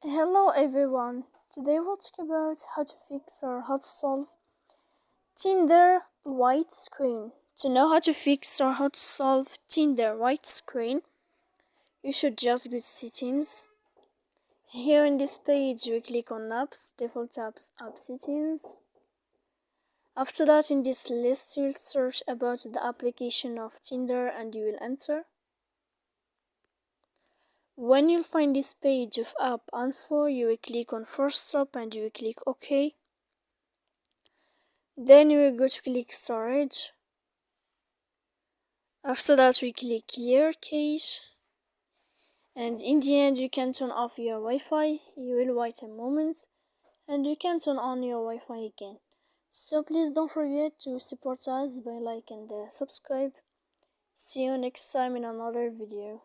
Hello everyone. Today we'll talk about how to fix or how to solve Tinder white screen. To know how to fix or how to solve Tinder white screen, you should just go to settings. Here in this page we click on apps, default apps, app settings. After that, in this list you'll search about the application of Tinder and you will enter. When you'll find this page of app info, you will click on first stop and you will click OK. Then you will go to click storage. After that we click clear cache, and in the end you can turn off your Wi-Fi. You will wait a moment and you can turn on your Wi-Fi again. So please don't forget to support us by like and subscribe. See you next time in another video.